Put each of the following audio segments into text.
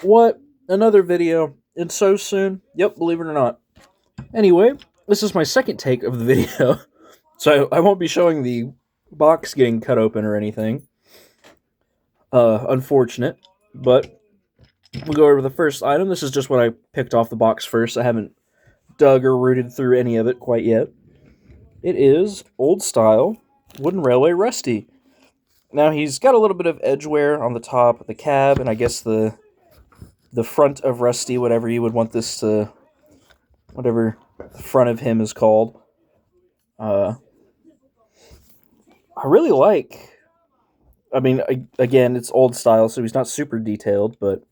What? Another video? It's so soon? Yep, believe it or not. Anyway, this is my second take of the video, so I won't be showing the box getting cut open or anything. Unfortunate, but we'll go over the first item. This is just what I picked off the box first. I haven't dug or rooted through any of it quite yet. It is old style wooden railway Rusty. Now he's got a little bit of edge wear on the top of the cab, and I guess the front of Rusty, whatever you would want this to, whatever the front of him is called. Uh, I really like. I mean, again, it's old style, so he's not super detailed, but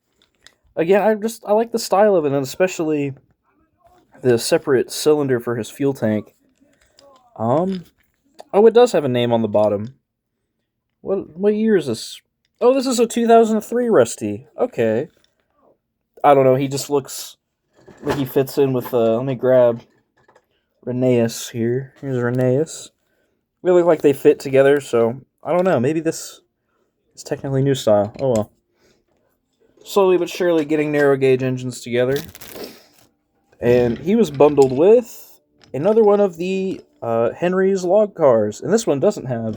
again, I like the style of it, and especially the separate cylinder for his fuel tank. Um, oh, it does have a name on the bottom. What year is this? Oh, this is a 2003 Rusty. Okay. I don't know. He just looks like he fits in with. Let me grab Rheneas here. Here's Rheneas. They look like they fit together, so I don't know. Maybe this is technically new style. Oh well. Slowly but surely getting narrow gauge engines together. And he was bundled with another one of the Henry's log cars. And this one doesn't have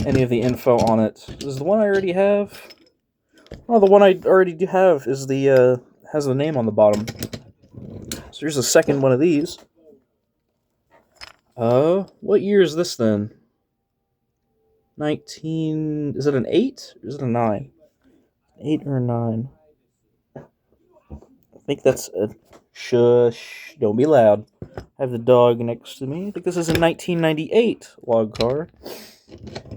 any of the info on it. Is the one I already have? Oh, the one I already do have is the has the name on the bottom. So here's the second one of these. What year is this then? 19. Is it an 8? Or is it a 9? 8 or a 9? I think that's a. Shush. Don't be loud. I have the dog next to me. I think this is a 1998 log car.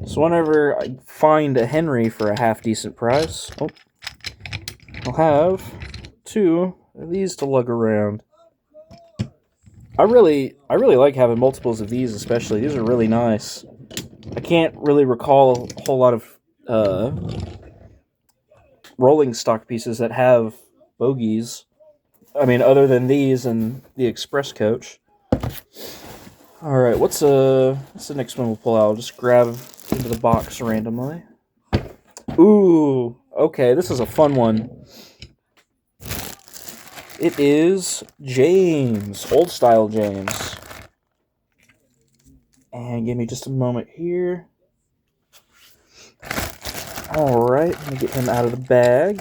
So whenever I find a Henry for a half decent price, I'll have two of these to lug around. I really like having multiples of these, especially. These are really nice. I can't really recall a whole lot of rolling stock pieces that have bogies. I mean, other than these and the express coach. All right, what's the next one we'll pull out? I'll just grab into the box randomly. Ooh, okay, this is a fun one. It is James, old style James. And give me just a moment here. All right, let me get him out of the bag.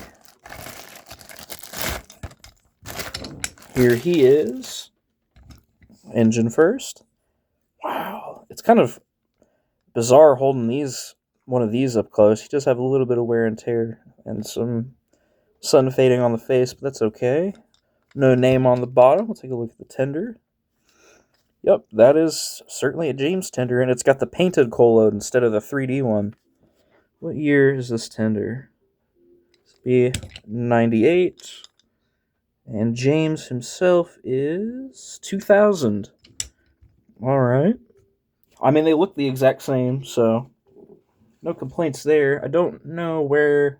Here he is. Engine first. Wow, it's kind of bizarre holding one of these up close. He does have a little bit of wear and tear and some sun fading on the face, but that's okay. No name on the bottom. We'll take a look at the tender. Yep, that is certainly a James tender, and it's got the painted coal load instead of the 3D one. What year is this tender? This be 98. And James himself is 2000. Alright. I mean, they look the exact same, so no complaints there. I don't know where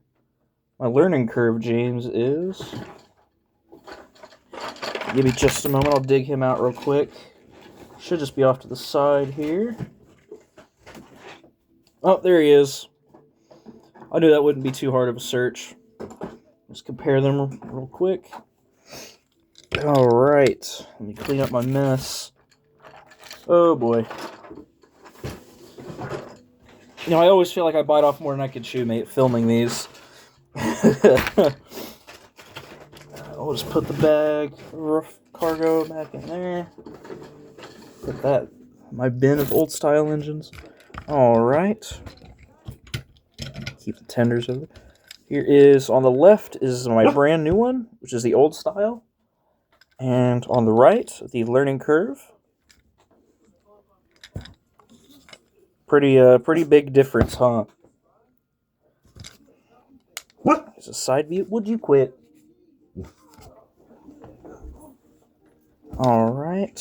my learning curve James is. Give me just a moment. I'll dig him out real quick. Should just be off to the side here. Oh, there he is. I knew that wouldn't be too hard of a search. Let's compare them real quick. Alright. Let me clean up my mess. Oh boy. You know, I always feel like I bite off more than I can chew, mate, filming these. I'll just put the bag, rough cargo back in there. Put that my bin of old style engines. Alright. Keep the tenders over. Here is, on the left, is my brand new one, which is the old style. And on the right, the learning curve. Pretty big difference, huh? What? There's a side view. Would you quit? Alright.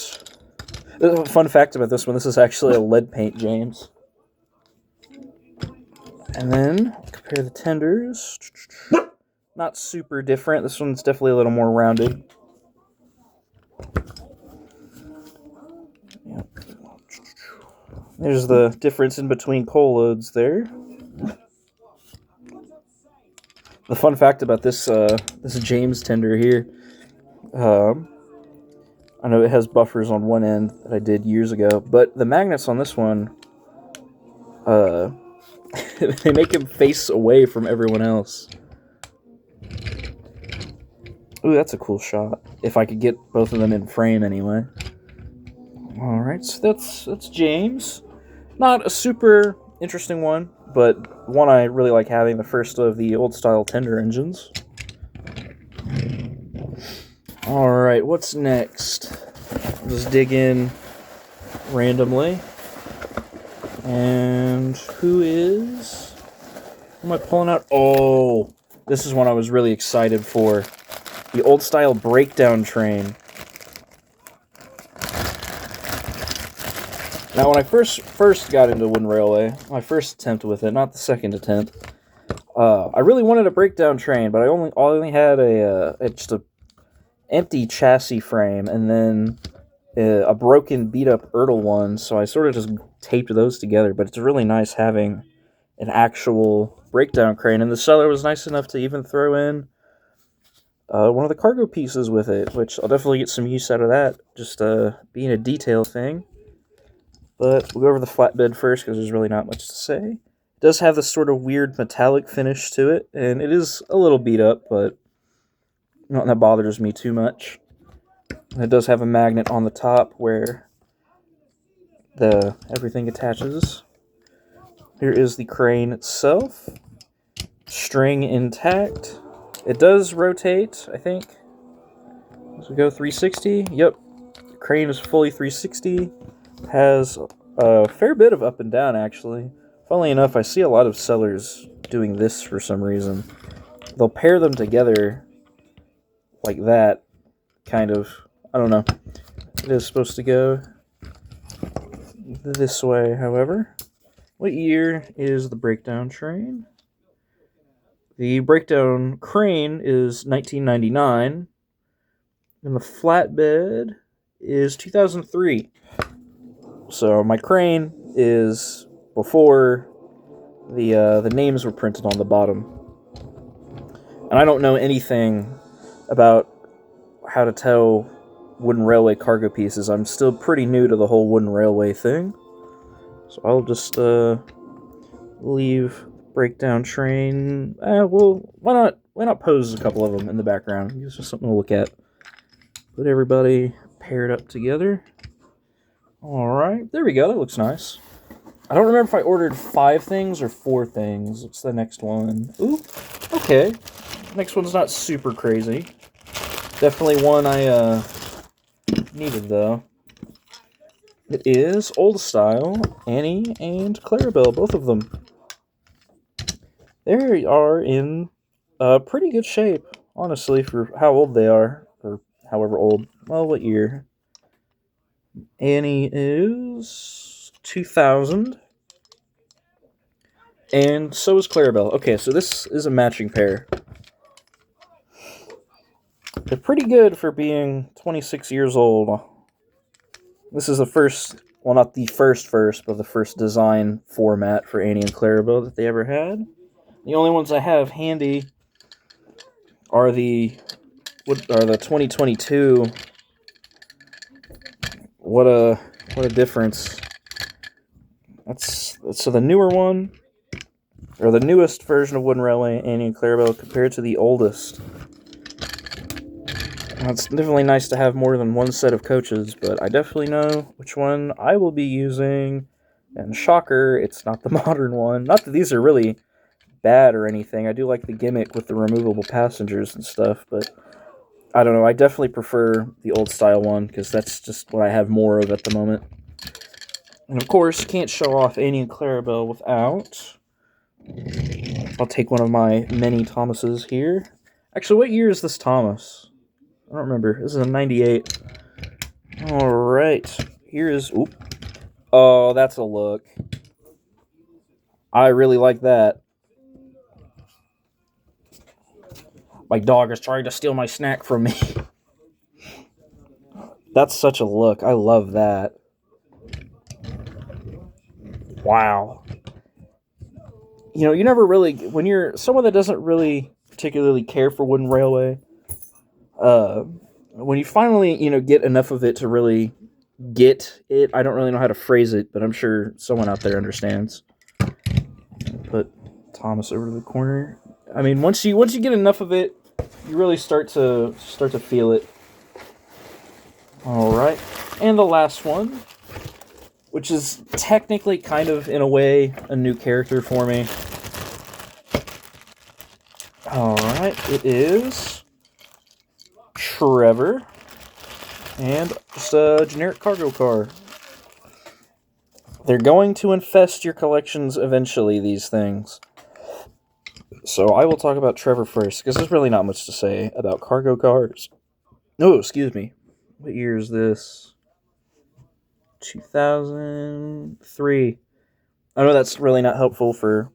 Fun fact about this one, this is actually a lead paint James. And then, compare the tenders. Not super different. This one's definitely a little more rounded. Yep. There's the difference in between coal loads there. The fun fact about this James tender here, um, I know it has buffers on one end that I did years ago, but the magnets on this one, uh, they make him face away from everyone else. Ooh, that's a cool shot. If I could get both of them in frame anyway. Alright, so that's James. Not a super interesting one, but one I really like having, the first of the old style tender engines. Alright, what's next? I'll just dig in randomly. And who am I pulling out? Oh, this is one I was really excited for. The old style breakdown train. Now, when I first got into Wooden Railway, my first attempt with it, not the second attempt, I really wanted a breakdown train, but I only had just a empty chassis frame, and then a broken, beat-up Ertl one, so I sort of just taped those together, but it's really nice having an actual breakdown crane, and the seller was nice enough to even throw in one of the cargo pieces with it, which I'll definitely get some use out of that, just being a detail thing. But we'll go over the flatbed first, because there's really not much to say. It does have this sort of weird metallic finish to it, and it is a little beat up, but nothing that bothers me too much. And it does have a magnet on the top where everything attaches. Here is the crane itself. String intact. It does rotate, I think. So we go 360. Yep. The crane is fully 360. Has a fair bit of up and down, actually. Funnily enough, I see a lot of sellers doing this for some reason. They'll pair them together like that, kind of. I don't know. It is supposed to go this way, however. What year is the breakdown train? The breakdown crane is 1999, and the flatbed is 2003. So my crane is before the names were printed on the bottom, and I don't know anything about how to tell wooden railway cargo pieces. I'm still pretty new to the whole wooden railway thing, so I'll just leave breakdown train. Well, why not pose a couple of them in the background? It's just something to look at. Put everybody paired up together. Alright, there we go, that looks nice. I don't remember if I ordered 5 things or 4 things. What's the next one? Ooh, okay. Next one's not super crazy. Definitely one I needed, though. It is old style Annie and Clarabelle, both of them. They are in pretty good shape, honestly, for how old they are, or however old. Well, what year? Annie is 2000, and so is Clarabelle. Okay, so this is a matching pair. They're pretty good for being 26 years old. This is the first, well, not the first, but the first design format for Annie and Clarabelle that they ever had. The only ones I have handy are the 2022. What a difference. So the newer one, or the newest version of Wooden Railway, Annie and Clarabelle, compared to the oldest. Now, it's definitely nice to have more than one set of coaches, but I definitely know which one I will be using. And shocker, it's not the modern one. Not that these are really bad or anything. I do like the gimmick with the removable passengers and stuff, but I don't know. I definitely prefer the old style one, because that's just what I have more of at the moment. And of course, can't show off Annie and Clarabelle without... I'll take one of my many Thomases here. Actually, what year is this Thomas? I don't remember. This is a 98. Alright. Here is... Oop. Oh, that's a look. I really like that. My dog is trying to steal my snack from me. That's such a look. I love that. Wow. You know, you never really... When you're someone that doesn't really particularly care for Wooden Railway, when you finally, get enough of it to really get it, I don't really know how to phrase it, but I'm sure someone out there understands. Put Thomas over to the corner. I mean, once you get enough of it, you really start to feel it. All right, and the last one, which is technically kind of in a way a new character for me. All right, it is Trevor, and just a generic cargo car. They're going to infest your collections eventually, these things. So I will talk about Trevor first, because there's really not much to say about cargo cars. Oh, excuse me. What year is this? 2003. I know that's really not helpful for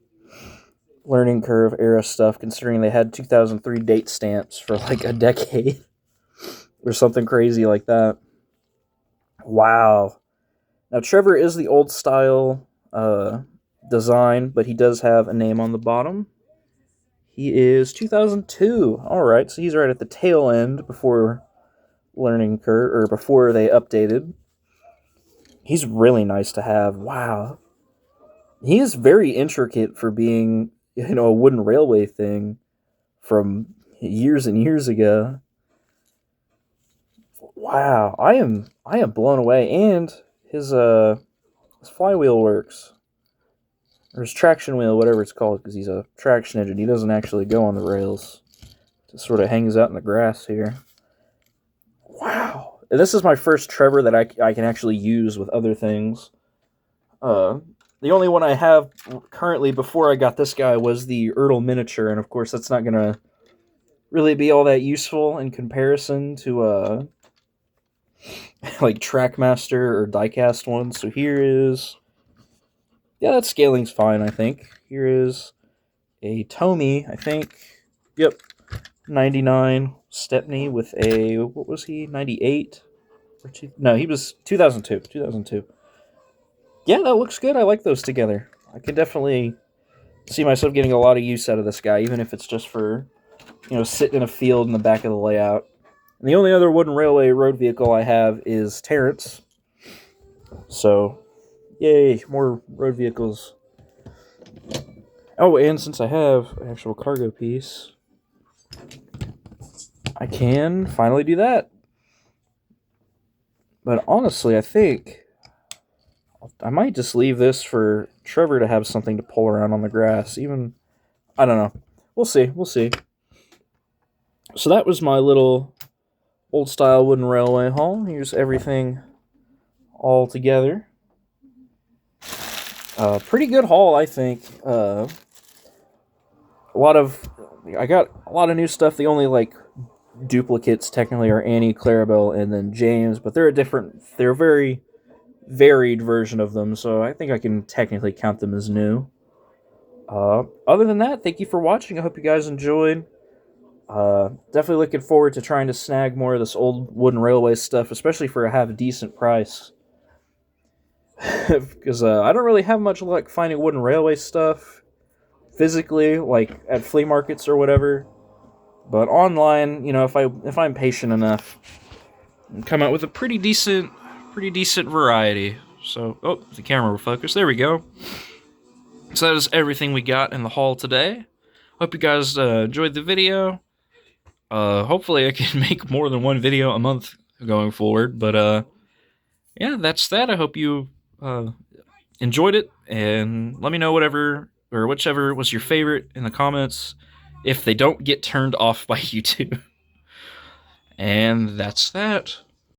learning curve era stuff, considering they had 2003 date stamps for like a decade. Or something crazy like that. Wow. Now, Trevor is the old style design, but he does have a name on the bottom. He is 2002. Alright, so he's right at the tail end before learning curve, or before they updated. He's really nice to have. Wow. He is very intricate for being, a wooden railway thing from years and years ago. Wow, I am blown away, and his flywheel works, or his traction wheel, whatever it's called, because he's a traction engine. He doesn't actually go on the rails; just sort of hangs out in the grass here. Wow, and this is my first Trevor that I can actually use with other things. The only one I have currently before I got this guy was the Ertl miniature, and of course that's not gonna really be all that useful in comparison to like Trackmaster or diecast ones. So here is, that scaling's fine, I think. Here is a Tomy, I think. Yep, 99 Stepney with a, what was he, 98? No, he was 2002. Yeah, that looks good. I like those together. I can definitely see myself getting a lot of use out of this guy, even if it's just for, sitting in a field in the back of the layout. And the only other wooden railway road vehicle I have is Terrence. So, yay, more road vehicles. Oh, and since I have an actual cargo piece, I can finally do that. But honestly, I think I might just leave this for Trevor to have something to pull around on the grass. Even, I don't know. We'll see. So that was my little old style wooden railway haul. Here's everything all together. Pretty good haul, I think. I got a lot of new stuff. The only duplicates technically are Annie, Clarabelle, and then James, but they're a very varied version of them, so I think I can technically count them as new. Other than that, thank you for watching. I hope you guys enjoyed. Definitely looking forward to trying to snag more of this old wooden railway stuff, especially for a decent price. Because I don't really have much luck finding wooden railway stuff physically, like at flea markets or whatever. But online, if I'm patient enough, I'll come out with a pretty decent variety. So, the camera will focus. There we go. So that is everything we got in the haul today. Hope you guys enjoyed the video. Hopefully I can make more than one video a month going forward. But yeah, that's that. I hope you enjoyed it, and let me know whichever was your favorite in the comments, if they don't get turned off by YouTube. And that's that.